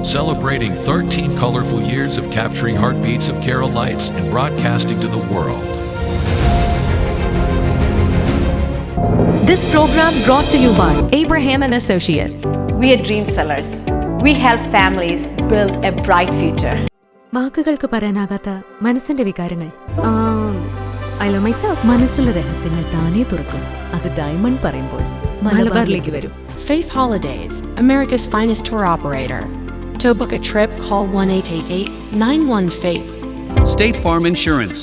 celebrating 13 colorful years of capturing heartbeats of Kerala lights and broadcasting to the world. This program brought to you by Abraham and Associates. We are dream sellers. We help families build a bright future. വാക്കുകൾക്ക് പറയാനാകാത്ത മനസ്സിന്റെ വികാരങ്ങൾ. I love myself. മനസ്സിലെ രഹസ്യങ്ങൾ താനേ തുറക്കും. അത് diamond പറയുമ്പോൾ മലബാറിലേക്ക് വരും. Faith Holidays, America's finest tour operator. To book a trip, call 1-888-91-FAITH. State Farm Insurance,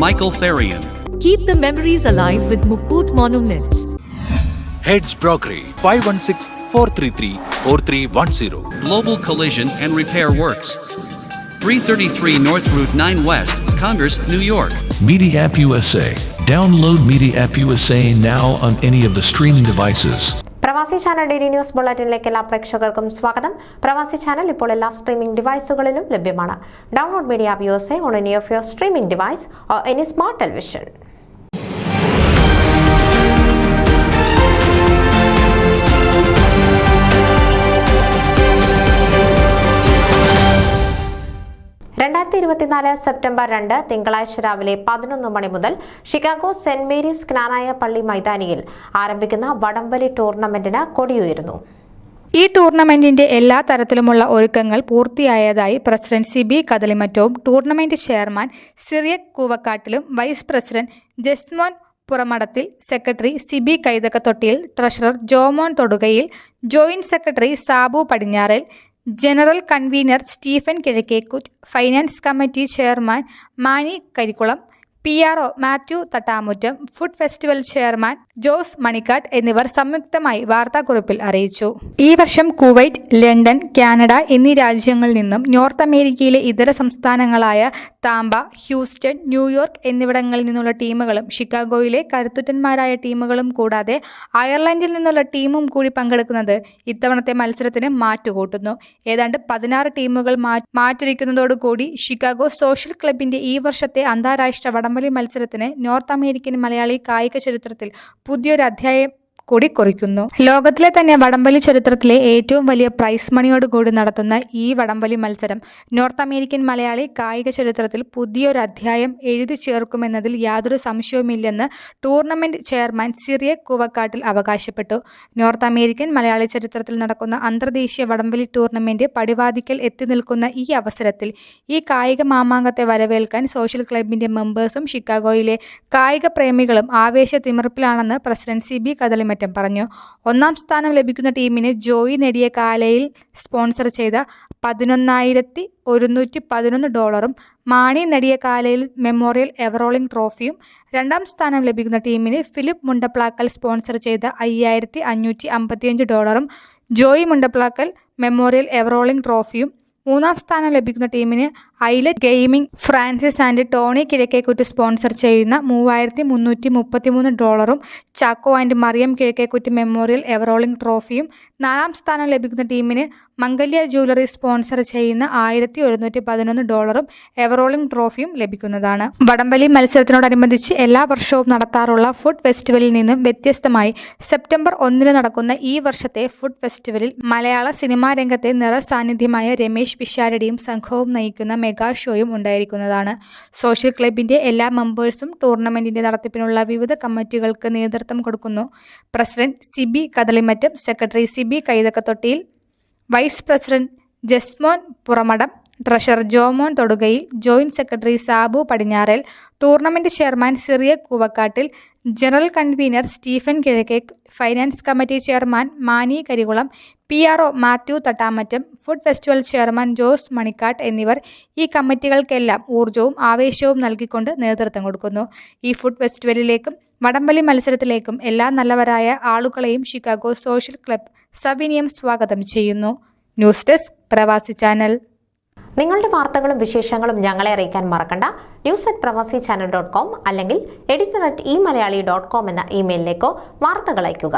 Michael Therian. Keep the memories alive with Mukut Monuments. Heads Brokery 516-433-4310. Global Collision and Repair Works, 333 North Route 9 West, Congress, New York. Media App USA. Download Media App USA now on any of the streaming devices. പ്രവാസി channel daily news ബുള്ളറ്റിനിലേക്ക് എല്ലാ പ്രേക്ഷകർക്കും സ്വാഗതം. പ്രവാസി channel ഇപ്പോൾ എല്ലാ streaming ഡിവൈസുകളിലും ലഭ്യമാണ്. Download media app USA on any of your streaming device or any smart television. September 2 തിങ്കളാഴ്ച രാവിലെ 11 മണി മുതൽ ഷിക്കാഗോ സെന്റ് മേരീസ് ജ്ഞാനായ പള്ളി മൈതാനിയിൽ ആരംഭിക്കുന്ന വടംവലി ടൂർണമെന്റിന് കൊടിയുയരുന്നു. ഈ ടൂർണമെന്റിന്റെ എല്ലാ തരത്തിലുമുള്ള ഒരുക്കങ്ങൾ പൂർത്തിയായതായി പ്രസിഡന്റ് സിബി കദളിമറ്റവും ടൂർണമെന്റ് ചെയർമാൻ സിറിയക് കൂവക്കാട്ടിലും vice president Jasmon Puramadathil, secretary Siby Kaithakathottiyil, treasurer Jomon Thodukayil, joint secretary Sabu Padinjaral, general convener Stephen Kizhakkekuttu, finance committee chairman Mani Karikkulam, PRO Mathew Thattamuttam, food festival chairman Jose Manikkattu എന്നിവർ സംയുക്തമായി വാർത്താക്കുറിപ്പിൽ അറിയിച്ചു. ഈ വർഷം കുവൈറ്റ്, ലണ്ടൻ, കാനഡ എന്നീ രാജ്യങ്ങളിൽ നിന്നും നോർത്ത് അമേരിക്കയിലെ ഇതര സംസ്ഥാനങ്ങളായ താമ്പ, ഹ്യൂസ്റ്റൺ, ന്യൂയോർക്ക് എന്നിവിടങ്ങളിൽ നിന്നുള്ള ടീമുകളും ഷിക്കാഗോയിലെ കരുത്തുറ്റന്മാരായ ടീമുകളും കൂടാതെ അയർലൻഡിൽ നിന്നുള്ള ടീമും കൂടി പങ്കെടുക്കുന്നത് ഇത്തവണത്തെ മത്സരത്തിന് മാറ്റുകൂട്ടുന്നു. ഏതാണ്ട് 16 ടീമുകൾ മാറ്റൊരുക്കുന്നതോടുകൂടി ഷിക്കാഗോ സോഷ്യൽ ക്ലബിന്റെ ഈ വർഷത്തെ അന്താരാഷ്ട്ര വടംവലി മത്സരത്തിന് നോർത്ത് അമേരിക്കൻ മലയാളി കായിക ചരിത്രത്തിൽ പുതിയൊരു അധ്യായം കൂടി കുറിക്കുന്നു. ലോകത്തിലെ തന്നെ വടംവലി ചരിത്രത്തിലെ ഏറ്റവും വലിയ പ്രൈസ് മണിയോടുകൂടി നടത്തുന്ന ഈ വടംവലി മത്സരം നോർത്ത് അമേരിക്കൻ മലയാളി കായിക ചരിത്രത്തിൽ പുതിയൊരു അധ്യായം എഴുതി ചേർക്കുമെന്നതിൽ യാതൊരു സംശയവുമില്ലെന്ന് ടൂർണമെന്റ് ചെയർമാൻ സിറിയക് കൂവക്കാട്ടിൽ അവകാശപ്പെട്ടു. നോർത്ത് അമേരിക്കൻ മലയാളി ചരിത്രത്തിൽ നടക്കുന്ന അന്തർദേശീയ വടംവലി ടൂർണമെന്റ് പടിവാതിക്കൽ എത്തി നിൽക്കുന്ന ഈ അവസരത്തിൽ ഈ കായിക മാമാങ്കത്തെ വരവേൽക്കാൻ സോഷ്യൽ ക്ലബിന്റെ മെമ്പേഴ്സും ഷിക്കാഗോയിലെ കായിക പ്രേമികളും ആവേശ തിമിർപ്പിലാണെന്ന് പ്രസിഡന്റ് സിബി കദളിമറ്റം പറഞ്ഞു. 1ാം സ്ഥാനം ലഭിക്കുന്ന ടീമിന് ജോയി നേടിയ കാലയിൽ സ്പോൺസർ ചെയ്ത $11,111, മാണി നേടിയ കാലയിൽ മെമ്മോറിയൽ എവറോളിംഗ് ട്രോഫിയും, 2ാം സ്ഥാനം ലഭിക്കുന്ന ടീമിന് ഫിലിപ്പ് മുണ്ടപ്ലാക്കൽ സ്പോൺസർ ചെയ്ത $5,555, ജോയി മുണ്ടപ്ലാക്കൽ മെമ്മോറിയൽ എവറോളിംഗ് ട്രോഫിയും, 3ാം സ്ഥാനം ലഭിക്കുന്ന ടീമിന് ഐലറ്റ് gaming Francis and Tony Kizhakkekuttu sponsor ചെയ്യുന്ന $3,333, Chacko and Mariam Kizhakkekuttu memorial everrolling ട്രോഫിയും, 4ാം സ്ഥാനം ലഭിക്കുന്ന ടീമിന് മംഗല്യ ജ്വല്ലറി സ്പോൺസർ ചെയ്യുന്ന $1,111 എവറോളിംഗ് ട്രോഫിയും ലഭിക്കുന്നതാണ്. വടംവലി മത്സരത്തിനോടനുബന്ധിച്ച് എല്ലാ വർഷവും നടത്താറുള്ള ഫുഡ് ഫെസ്റ്റിവലിൽ നിന്നും വ്യത്യസ്തമായി സെപ്റ്റംബർ 1 നടക്കുന്ന ഈ വർഷത്തെ ഫുഡ് ഫെസ്റ്റിവലിൽ മലയാള സിനിമാ രംഗത്തെ നിറസാന്നിധ്യമായ രമേശ് പിഷാരടിയും സംഘവും നയിക്കുന്ന മെഗാ ഷോയും ഉണ്ടായിരിക്കുന്നതാണ്. സോഷ്യൽ ക്ലബിന്റെ എല്ലാ മെമ്പേഴ്സും ടൂർണമെന്റിന്റെ നടത്തിപ്പിനുള്ള വിവിധ കമ്മിറ്റികൾക്ക് നേതൃത്വം കൊടുക്കുന്നു. President Siby Kadalimattam, secretary Siby Kaithakathottiyil, vice president Jasmon Puramadam, treasurer Jomon Thodukayil, joint secretary Sabu Padinjaral, tournament chairman Cyriac Koovakkattil, general convener Stephen Kizhakkek, finance committee chairman Mani Karikulam, PRO Mathew Thattamattam, food festival chairman Jose Manikkattu എന്നിവർ ഈ കമ്മിറ്റികൾക്കെല്ലാം ഊർജ്ജവും ആവേശവും നൽകിക്കൊണ്ട് നേതൃത്വം കൊടുക്കുന്നു. ഈ ഫുഡ് ഫെസ്റ്റിവലിലേക്കും വടംവലി മത്സരത്തിലേക്കും എല്ലാ നല്ലവരായ ആളുകളെയും ഷിക്കാഗോ സോഷ്യൽ ക്ലബ് സവിനയം സ്വാഗതം ചെയ്യുന്നു. ന്യൂസ് ഡെസ്ക് പ്രവാസി ചാനൽ. നിങ്ങളുടെ വാർത്തകളും വിശേഷങ്ങളും ഞങ്ങളെ അറിയിക്കാൻ മറക്കണ്ട. news@pravasichannel.com അല്ലെങ്കിൽ editor@eMalayali.com എന്ന ഇമെയിലിലേക്കോ വാർത്തകൾ അയയ്ക്കുക.